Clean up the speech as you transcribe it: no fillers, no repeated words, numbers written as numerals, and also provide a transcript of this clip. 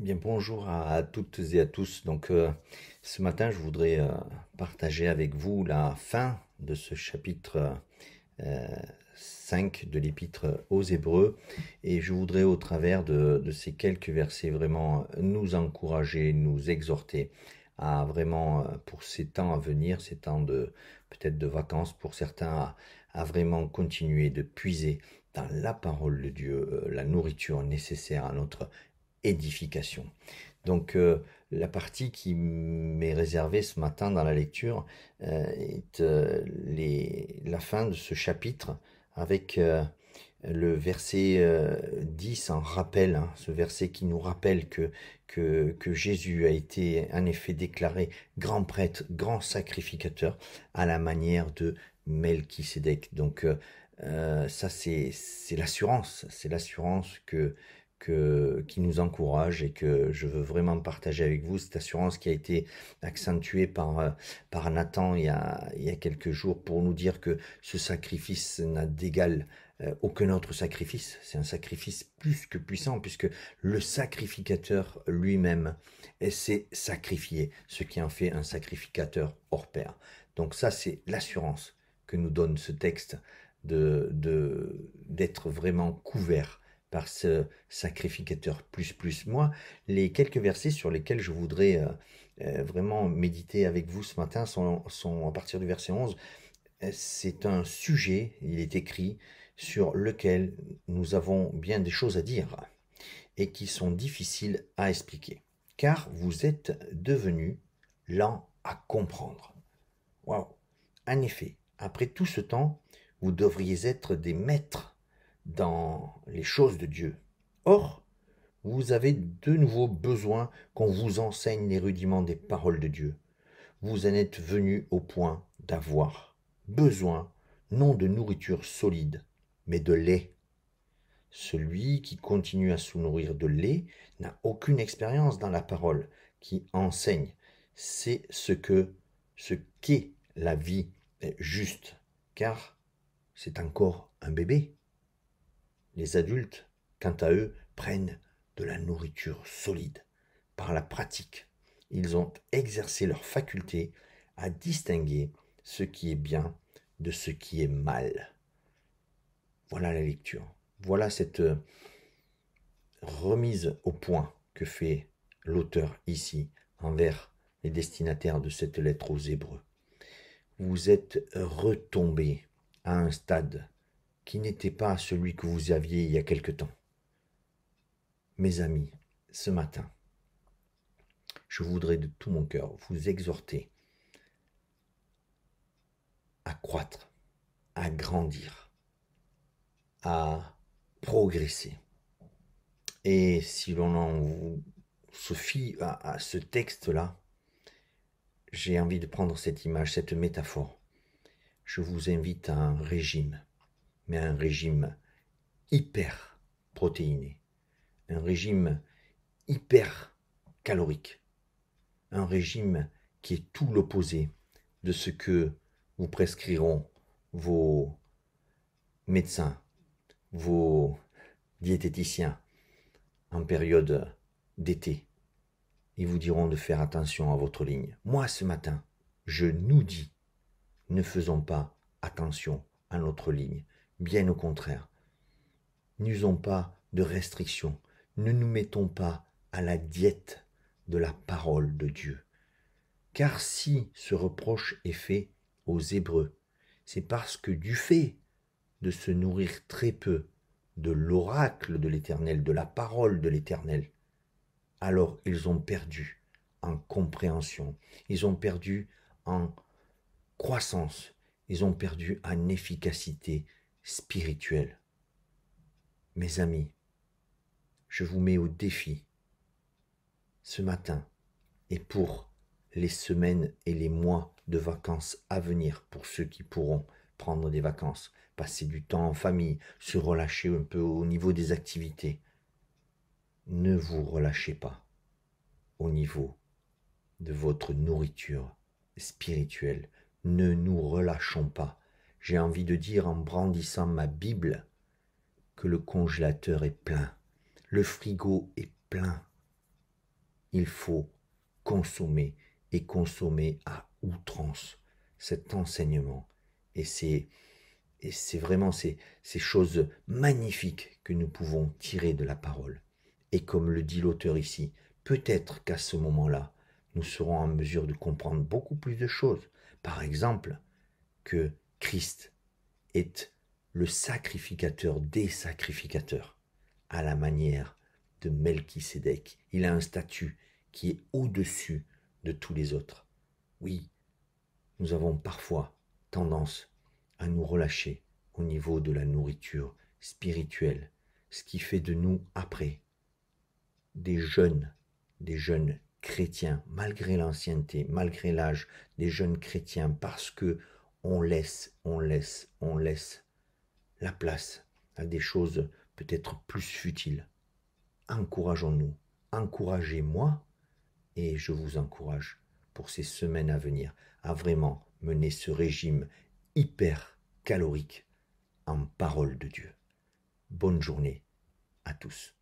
Eh bien, bonjour à toutes et à tous. Ce matin, je voudrais partager avec vous la fin de ce chapitre euh, 5 de l'Épître aux Hébreux. Et je voudrais, au travers de ces quelques versets, vraiment nous encourager, nous exhorter à vraiment, pour ces temps à venir, ces temps de peut-être de vacances pour certains, à vraiment continuer de puiser dans la parole de Dieu, la nourriture nécessaire à notre édification. Donc la partie qui m'est réservée ce matin dans la lecture est la fin de ce chapitre avec le verset 10 en rappel, hein, ce verset qui nous rappelle que Jésus a été en effet déclaré grand prêtre, grand sacrificateur à la manière de Melchisédek. Ça c'est l'assurance qui nous encourage et que je veux vraiment partager avec vous, cette assurance qui a été accentuée par Nathan il y a quelques jours pour nous dire que ce sacrifice n'a d'égal aucun autre sacrifice. C'est un sacrifice plus que puissant puisque le sacrificateur lui-même s'est sacrifié, ce qui en fait un sacrificateur hors pair. Donc ça, c'est l'assurance que nous donne ce texte d'être vraiment couvert par ce sacrificateur plus. Moi, les quelques versets sur lesquels je voudrais vraiment méditer avec vous ce matin sont à partir du verset 11. C'est un sujet, il est écrit, sur lequel nous avons bien des choses à dire et qui sont difficiles à expliquer. Car vous êtes devenus lents à comprendre. Waouh! En effet, après tout ce temps, vous devriez être des maîtres dans les choses de Dieu. Or, vous avez de nouveau besoin qu'on vous enseigne les rudiments des paroles de Dieu. Vous en êtes venus au point d'avoir besoin non de nourriture solide, mais de lait. Celui qui continue à se nourrir de lait n'a aucune expérience dans la parole qui enseigne. C'est ce qu'est la vie juste, car c'est encore un bébé. Les adultes, quant à eux, prennent de la nourriture solide. Par la pratique, ils ont exercé leur faculté à distinguer ce qui est bien de ce qui est mal. Voilà la lecture. Voilà cette remise au point que fait l'auteur ici envers les destinataires de cette lettre aux Hébreux. Vous êtes retombés à un stade qui n'était pas celui que vous aviez il y a quelque temps. Mes amis, ce matin, je voudrais de tout mon cœur vous exhorter à croître, à grandir, à progresser. Et si l'on se fie à ce texte-là, j'ai envie de prendre cette image, cette métaphore. Je vous invite à un régime, mais un régime hyper protéiné, un régime hyper calorique, un régime qui est tout l'opposé de ce que vous prescriront vos médecins, vos diététiciens en période d'été. Ils vous diront de faire attention à votre ligne. Moi, ce matin, je nous dis, ne faisons pas attention à notre ligne. Bien au contraire, n'usons pas de restrictions. Ne nous mettons pas à la diète de la parole de Dieu. Car si ce reproche est fait aux Hébreux, c'est parce que du fait de se nourrir très peu de l'oracle de l'Éternel, de la parole de l'Éternel, alors ils ont perdu en compréhension, ils ont perdu en croissance, ils ont perdu en efficacité spirituelle. Mes amis, je vous mets au défi ce matin et pour les semaines et les mois de vacances à venir, pour ceux qui pourront prendre des vacances, passer du temps en famille, se relâcher un peu au niveau des activités. Ne vous relâchez pas au niveau de votre nourriture spirituelle. Ne nous relâchons pas. J'ai envie de dire en brandissant ma Bible que le congélateur est plein, le frigo est plein. il faut consommer et consommer à outrance cet enseignement. Et c'est vraiment ces choses magnifiques que nous pouvons tirer de la parole. Et comme le dit l'auteur ici, peut-être qu'à ce moment-là, nous serons en mesure de comprendre beaucoup plus de choses. Par exemple, que Christ est le sacrificateur des sacrificateurs, à la manière de Melchisédek. Il a un statut qui est au-dessus de tous les autres. Oui, nous avons parfois tendance à nous relâcher au niveau de la nourriture spirituelle, ce qui fait de nous, après, des jeunes chrétiens, malgré l'ancienneté, malgré l'âge, des jeunes chrétiens, parce que on laisse la place à des choses peut-être plus futiles. Encourageons-nous, encouragez-moi, et je vous encourage pour ces semaines à venir à vraiment mener ce régime hyper calorique en parole de Dieu. Bonne journée à tous.